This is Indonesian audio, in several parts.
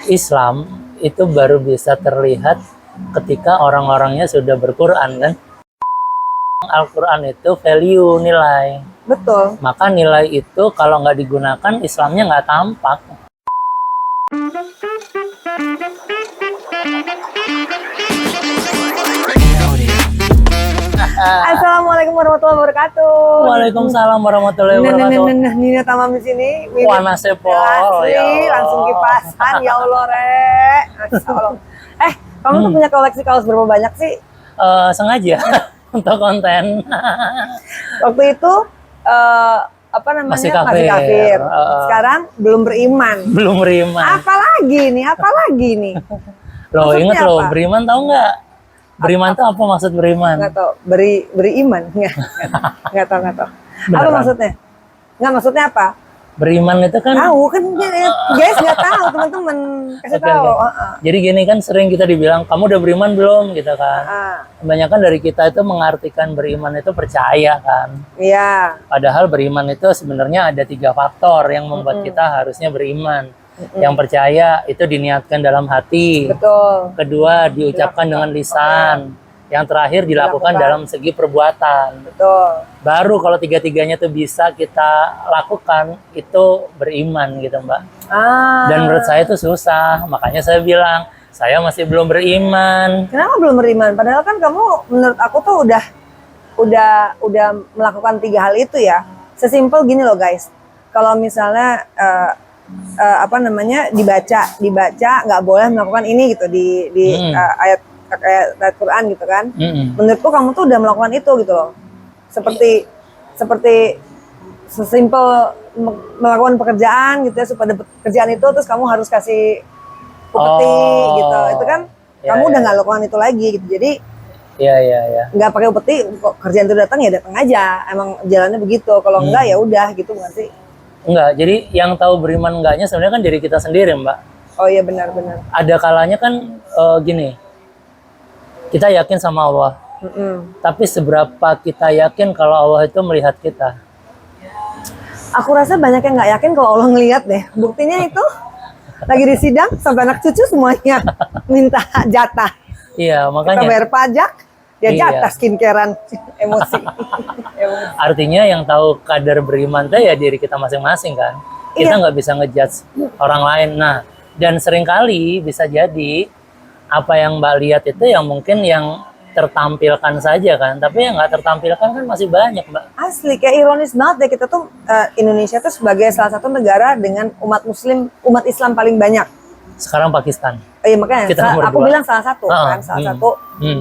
Islam itu baru bisa terlihat ketika orang-orangnya sudah berquran kan. Al-Quran itu value, nilai. Betul. Maka nilai itu kalau nggak digunakan, Islamnya nggak tampak. Assalamualaikum warahmatullahi wabarakatuh. Waalaikumsalam warahmatullahi wabarakatuh. Nina Tamam di sini. Panas Pol. Asli, langsung kipasan. Ya Allah, Re. Masya Allah. Kamu tuh punya koleksi kaos berapa banyak sih? Sengaja untuk konten. Waktu itu apa namanya? Masih kafir. Sekarang belum beriman. Belum beriman. Apalagi nih? Loh, Maksudnya inget loh, apa? beriman tahu nggak? Beriman tuh apa maksud beriman? Nggak tahu. Beriman? Nggak tahu. Apa Beneran? maksudnya? Nggak, maksudnya apa? Beriman itu kan Tahu kan guys, nggak tahu, teman-teman kasih Oke, tahu. oke. Jadi gini kan sering kita dibilang, kamu udah beriman belum gitu kan. Kebanyakan dari kita itu mengartikan beriman itu percaya kan. Iya. Padahal beriman itu sebenarnya ada 3 faktor yang membuat kita harusnya beriman. Yang percaya itu diniatkan dalam hati. Betul. Kedua diucapkan dengan lisan. Yang terakhir dilakukan dalam segi perbuatan. Betul. Baru kalau 3-tiganya itu bisa kita lakukan, itu beriman gitu Mbak. Dan menurut saya itu susah, makanya saya bilang saya masih belum beriman. Kenapa belum beriman? Padahal kan kamu, menurut aku tuh udah melakukan 3 hal itu ya. Sesimpel gini loh guys. Kalau misalnya apa namanya dibaca nggak boleh melakukan ini gitu di ayat Quran gitu kan. Menurutku kamu tuh udah melakukan itu gitu loh. Seperti sesimpel melakukan pekerjaan gitu ya, supaya dapat pekerjaan itu terus kamu harus kasih upeti gitu. Itu kan kamu udah nggak lakukan itu lagi gitu. Jadi nggak pakai upeti, kerjaan itu datang ya datang aja. Emang jalannya begitu. Kalau enggak ya udah gitu, bukan sih? Enggak, jadi yang tahu beriman enggaknya sebenarnya kan diri kita sendiri Mbak. Oh iya, benar-benar. Ada kalanya kan gini, kita yakin sama Allah. Tapi seberapa kita yakin kalau Allah itu melihat kita? Aku rasa banyak yang nggak yakin kalau Allah ngelihat deh. Buktinya itu lagi di sidang sampai anak cucu semuanya minta jatah. Iya, Kita makanya. bayar pajak, dia Iya. jatah skincarean. Emosi. Artinya yang tahu kadar beriman itu ya diri kita masing-masing kan. Kita nggak bisa ngejudge orang lain. Nah, dan seringkali bisa jadi apa yang Mbak lihat itu yang mungkin yang tertampilkan saja kan. Tapi yang nggak tertampilkan kan masih banyak Mbak. Asli, kayak ironis banget ya, kita tuh Indonesia tuh sebagai salah satu negara dengan umat Islam paling banyak. Sekarang Pakistan. Iya, makanya Kita nomor aku 2. bilang salah satu kan, salah satu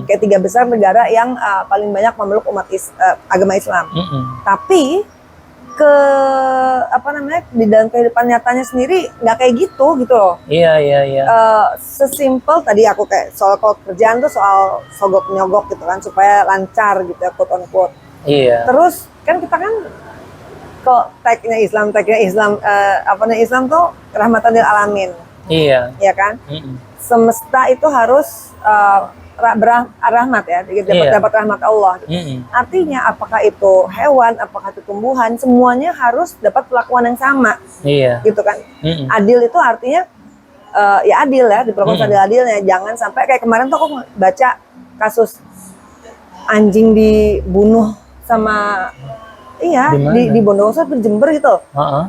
kayak 3 besar negara yang paling banyak memeluk agama Islam. Tapi apa namanya, di dalam kehidupan nyatanya sendiri nggak kayak gitu loh. Iya. Sesimpel tadi aku kayak soal kerjaan tuh soal sogok nyogok gitu kan, supaya lancar gitu ya, quote on quote. Iya. Terus kan kita kan kok tagnya Islam apa namanya, Islam tuh rahmatan lil alamin. Iya. Ya kan? Semesta itu harus rahmat ya, dapat rahmat Allah. Artinya apakah itu hewan, apakah itu tumbuhan, semuanya harus dapat perlakuan yang sama. Iya. Gitu kan? Adil itu artinya ya adil ya, diperlakukan adil-adilnya. Jangan sampai kayak kemarin tuh aku baca kasus anjing dibunuh sama di Bondowoso, di Jember gitu.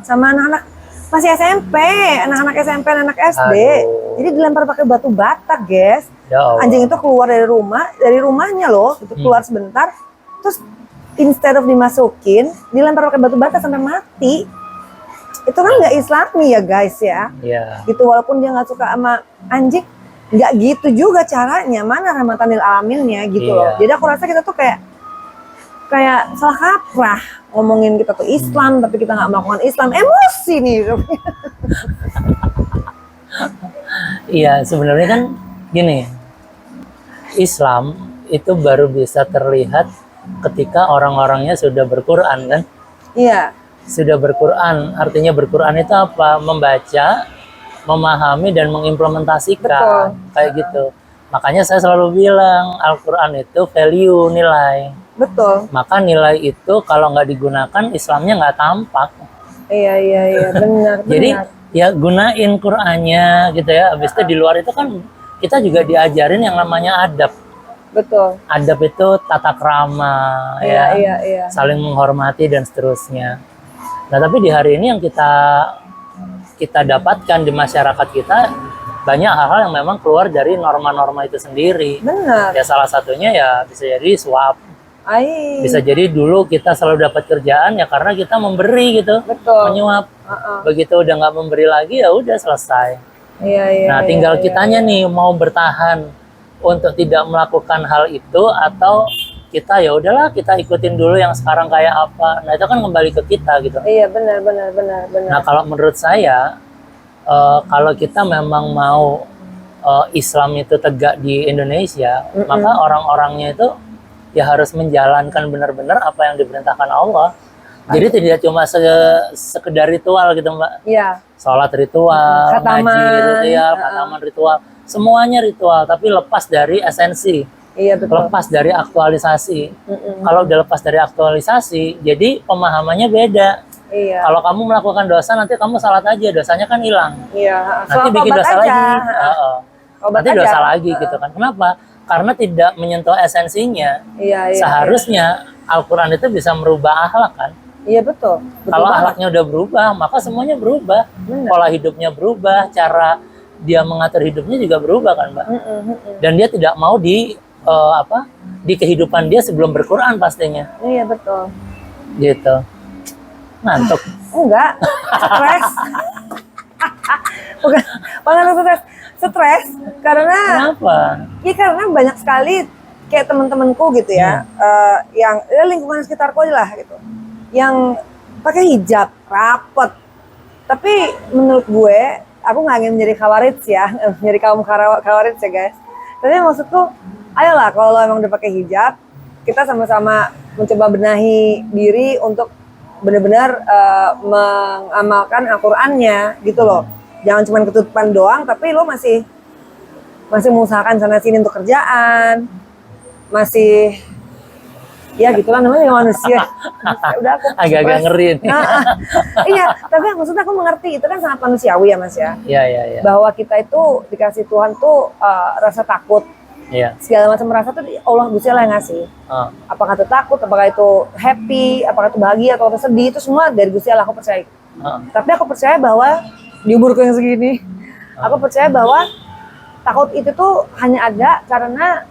Sama anak-anak masih SMP, anak-anak SMP, anak SD. Aduh. Jadi dilempar pakai batu bata, guys. Ya Allah. Anjing itu keluar dari rumahnya loh, itu keluar sebentar, terus instead of dimasukin, dilempar pakai batu bata sampai mati. Itu kan nggak Islami ya guys ya. Iya. Gitu, walaupun dia nggak suka sama anjing, nggak gitu juga caranya. Mana rahmatan lil alaminnya gitu loh. Jadi aku rasa kita tuh kayak salah kaprah ngomongin kita tuh Islam, tapi kita nggak melakukan Islam. Emosi nih. Iya, sebenarnya kan gini, Islam itu baru bisa terlihat ketika orang-orangnya sudah berquran kan. Iya. Sudah berquran, artinya berquran itu apa? Membaca, memahami dan mengimplementasikan. Betul. Kayak gitu. Makanya saya selalu bilang Al-Quran itu value, nilai. Betul. Maka nilai itu kalau nggak digunakan, Islamnya nggak tampak. Iya, benar. Jadi ya gunain Qur'annya gitu ya. Habis itu di luar itu kan kita juga diajarin yang namanya adab. Betul. Adab itu tata krama, Iya, ya, iya, iya. saling menghormati dan seterusnya. Nah, tapi di hari ini yang kita dapatkan di masyarakat kita banyak hal-hal yang memang keluar dari norma-norma itu sendiri. Benar. Ya salah satunya ya bisa jadi suap. Ai. Bisa jadi dulu kita selalu dapat kerjaan ya karena kita memberi gitu, Betul. menyuap. Uh-uh. Begitu udah nggak memberi lagi ya udah selesai. Iya, iya. Nah, iya, tinggal iya, kitanya iya. nih mau bertahan untuk tidak melakukan hal itu atau kita ya udahlah kita ikutin dulu yang sekarang kayak apa. Nah, itu kan kembali ke kita gitu. Iya, benar, benar, benar, benar. Nah, kalau menurut saya kalau kita memang mau Islam itu tegak di Indonesia, maka orang-orangnya itu ya harus menjalankan benar-benar apa yang diperintahkan Allah. Jadi tidak cuma sekedar ritual gitu, Mbak. Iya. Sholat ritual, Khataman, ngaji ritual, khataman ritual, semuanya ritual, tapi lepas dari esensi, Iya, betul. lepas dari aktualisasi. Kalau udah lepas dari aktualisasi, jadi pemahamannya beda. Iya. Kalau kamu melakukan dosa, nanti kamu salat aja, dosanya kan hilang. Iya. Nanti Soal bikin obat dosa aja. lagi. Obat Nanti aja. dosa lagi gitu kan. Kenapa? Karena tidak menyentuh esensinya. Iya, iya. Seharusnya Al-Quran itu bisa merubah akhlak kan. Iya, betul. Betul Kalau banget. akhlaknya udah berubah, maka semuanya berubah. Benar. Pola hidupnya berubah, cara dia mengatur hidupnya juga berubah kan, Mbak. Dan dia tidak mau di kehidupan dia sebelum berquran pastinya. Iya, betul. Gitu. Ngantuk. Enggak. Stres. Bukan stres. Stres karena Kenapa? ya karena banyak sekali kayak teman-temanku gitu ya, yang lingkungan sekitarku aja lah gitu, yang pakai hijab rapet. Tapi menurut gue, aku nggak ingin menjadi khawarij ya, menjadi kaum khawarij ya guys. Tapi maksudku, ayolah kalau emang udah pakai hijab, kita sama-sama mencoba benahi diri untuk benar-benar mengamalkan Al-Qur'annya gitu loh. Jangan cuma ketutupan doang, tapi lo masih mengusahakan sana sini untuk kerjaan, masih ya gitulah namanya manusia. Udah aku Agak-agak ngeri nih. Iya, tapi maksudnya aku mengerti itu kan sangat manusiawi ya Mas ya. Iya, iya, iya. Bahwa kita itu dikasih Tuhan tuh rasa takut, Iya. segala macam rasa tuh Allah Gusti Allah yang ngasih. Apakah itu takut, apakah itu happy, apakah itu bahagia atau sedih, itu semua dari Gusti Allah, aku percaya. Tapi aku percaya bahwa di umurku yang segini, aku percaya bahwa takut itu tuh hanya ada karena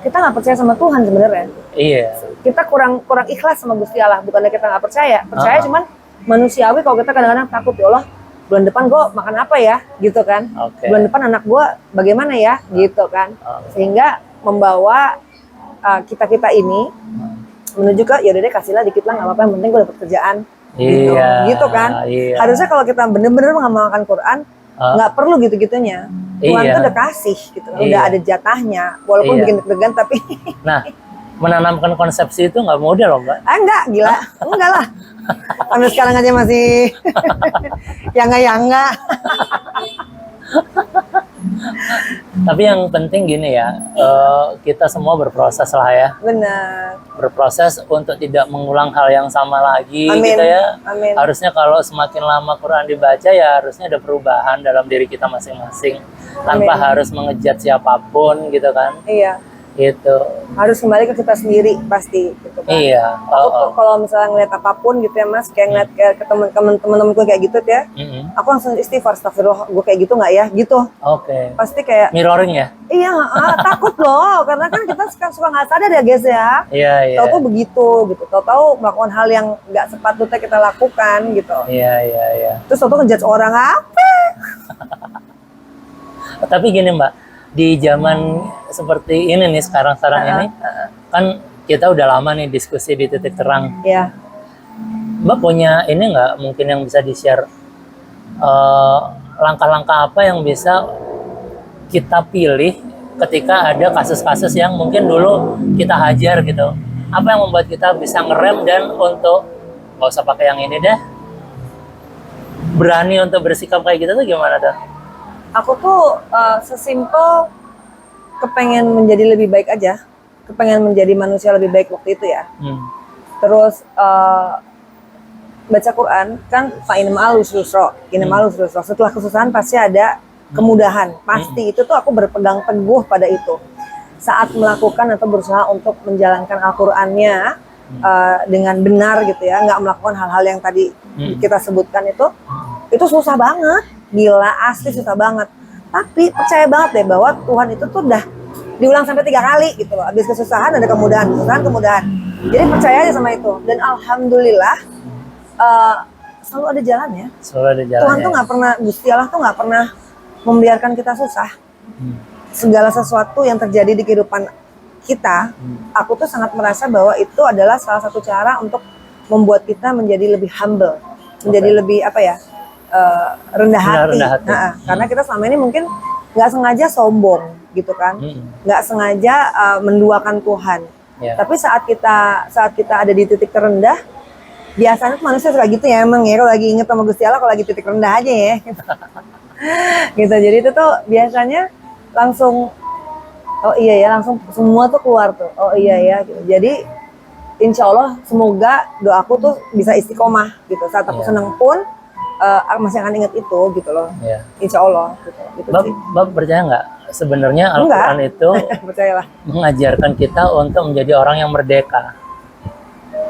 kita nggak percaya sama Tuhan sebenarnya. Iya. Kita kurang ikhlas sama Gusti Allah, bukannya kita nggak percaya. Percaya cuman manusiawi kalau kita kadang-kadang takut, ya Allah, bulan depan gue makan apa ya, gitu kan. Oke. Bulan depan anak gue bagaimana ya, gitu kan. Sehingga membawa kita ini menuju ke ya udah deh kasihlah dikit lah nggak apa-apa, yang penting gue dapat kerjaan. Gitu kan. Iya. Harusnya kalau kita bener-bener mengamalkan Quran, nggak perlu gitu-gitunya. Tuhan Iya. tuh udah kasih gitu, Iya. udah ada jatahnya, walaupun Iya. bikin deg-degan tapi Nah, menanamkan konsepsi itu nggak mudah loh, Mbak. enggak, gila, enggak lah. Sampai sekarang aja masih yang enggak. Tapi yang penting gini ya, kita semua berproses lah ya. Benar. Berproses untuk tidak mengulang hal yang sama lagi Amin. gitu ya. Amin. Harusnya kalau semakin lama Quran dibaca ya harusnya ada perubahan dalam diri kita masing-masing. Tanpa Amin. harus mengejat siapapun gitu kan. Iya. Gitu. Harus kembali ke kita sendiri pasti gitu kan. Iya. Aku tuh kalau misalnya ngeliat apapun gitu ya Mas, kayak ngeliat ke temen-temenku kayak gitu ya, aku langsung istighfar, astagfirullah, gue kayak gitu nggak ya, gitu. Oke. Pasti kayak, Mirroring ya? iya, takut loh, karena kan kita suka nggak sadar ya guys ya. Iya, iya. Tahu-tahu begitu, gitu. Tahu-tahu melakukan hal yang nggak sepatutnya kita lakukan, gitu. Iya, iya, iya. Terus tahu-tahu ngejudge orang apa? Tapi gini Mbak, di zaman seperti ini nih sekarang ini, kan kita udah lama nih diskusi di Titik Terang. Iya. Mbak punya ini nggak mungkin yang bisa di-share langkah-langkah apa yang bisa kita pilih ketika ada kasus-kasus yang mungkin dulu kita hajar gitu. Apa yang membuat kita bisa ngerem dan untuk nggak usah pakai yang ini deh, berani untuk bersikap kayak gitu tuh gimana tuh? Aku tuh sesimpel kepengen menjadi lebih baik aja, kepengen menjadi manusia lebih baik waktu itu ya. Terus baca Quran kan fa'in ma'al usra, setelah kesusahan pasti ada kemudahan. Pasti itu tuh aku berpegang teguh pada itu. Saat melakukan atau berusaha untuk menjalankan Al-Qur'annya dengan benar gitu ya, nggak melakukan hal-hal yang tadi kita sebutkan itu susah banget. Gila, asli susah banget. Tapi percaya banget deh bahwa Tuhan itu tuh udah diulang sampai 3 kali gitu loh. Habis kesusahan ada kemudahan, kemudahan. Jadi percaya aja sama itu. Dan alhamdulillah selalu ada jalannya. Selalu ada jalannya. Tuhan tuh nggak pernah, Gusti Allah tuh nggak pernah membiarkan kita susah. Segala sesuatu yang terjadi di kehidupan kita, aku tuh sangat merasa bahwa itu adalah salah satu cara untuk membuat kita menjadi lebih humble, menjadi lebih apa ya, rendah hati. Karena kita selama ini mungkin nggak sengaja sombong gitu kan, nggak sengaja menduakan Tuhan. Tapi saat kita ada di titik terendah, biasanya tuh manusia suka gitu ya emang ya, kalau lagi inget sama Gusti Allah, kalau lagi titik rendah aja ya. Gitu. Jadi itu tuh biasanya langsung oh iya ya, langsung semua tuh keluar tuh. Oh iya ya gitu. Jadi insya Allah semoga doaku tuh bisa istiqomah gitu. Saat aku seneng pun masih akan ingat itu gitu loh. Insya Allah gitu. Bab percaya nggak sebenarnya Al-Quran itu percayalah, mengajarkan kita untuk menjadi orang yang merdeka.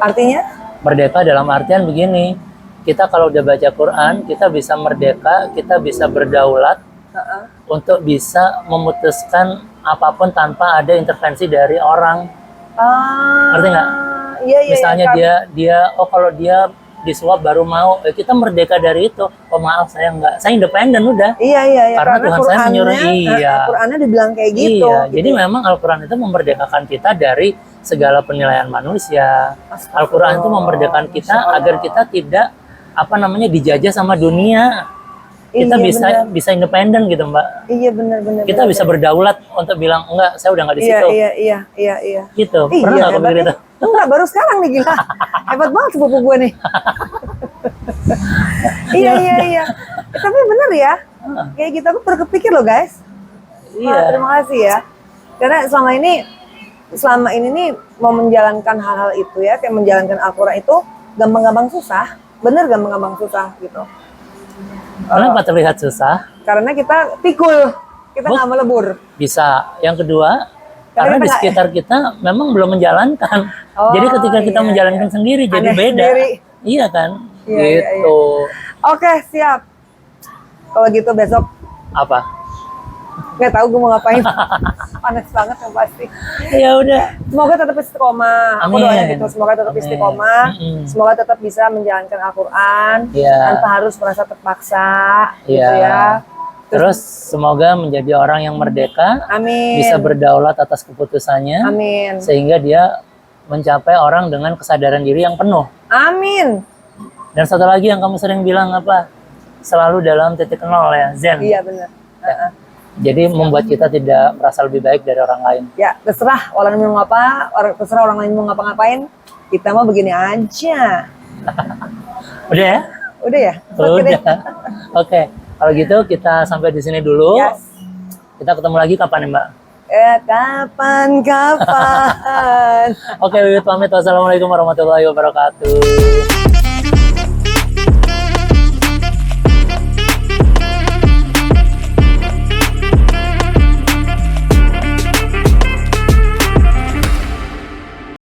Artinya? Merdeka dalam artian begini, kita kalau udah baca Quran, kita bisa merdeka, kita bisa berdaulat untuk bisa memutuskan apapun tanpa ada intervensi dari orang. Ngerti nggak? Iya, misalnya dia kalau dia disuap baru mau, kita merdeka dari itu. Oh maaf, saya nggak, saya independen udah. Iya. Karena Tuhan saya menyuruh. Al-Qurannya dibilang kayak gitu. Jadi memang Al-Quran itu memerdekakan kita dari segala penilaian manusia. Al-Quran itu memerdekakan kita agar kita tidak dijajah sama dunia. Kita bisa independen gitu, Mbak. Iya, benar. Kita bisa berdaulat untuk bilang enggak, saya udah nggak di situ. Iya. Gitu. Pernah nggak kepikiran itu? Enggak, baru sekarang nih gila. Hebat banget sepupu gue nih. Iya. Tapi bener ya. Kayak kita tuh berkepikir loh, guys. Iya. Terima kasih ya. Karena selama ini nih mau menjalankan hal-hal itu ya, kayak menjalankan Al-Quran itu gampang-gampang susah. Bener gampang-gampang susah gitu. Kenapa terlihat susah? Karena kita pikul, kita nggak melebur. Bisa. Yang kedua, karena di sekitar kita memang belum menjalankan. Jadi ketika kita menjalankan sendiri jadi beda. Iya kan? Gitu. Oke, siap. Kalau gitu besok apa? Nggak tahu gue mau ngapain. Panas banget yang pasti. Ya udah. Semoga tetap istiqomah. Aku doanya gitu. Semoga tetap istiqomah. Semoga tetap bisa menjalankan Al-Quran tanpa harus merasa terpaksa. Gitu ya. Terus semoga menjadi orang yang merdeka. Amin. Bisa berdaulat atas keputusannya. Amin. Sehingga dia mencapai orang dengan kesadaran diri yang penuh. Amin. Dan satu lagi yang kamu sering bilang apa? Selalu dalam titik nol ya, Zen. Iya benar. Jadi membuat kita tidak merasa lebih baik dari orang lain. Ya, terserah orang mau terserah orang lain mau ngapa-ngapain. Kita mau begini aja. Udah ya? Udah ya? Udah. Oke. Kalau gitu kita sampai di sini dulu. Kita ketemu lagi kapan nih, Mbak? Kapan. Oke, Wiwit pamit. Wassalamualaikum warahmatullahi wabarakatuh.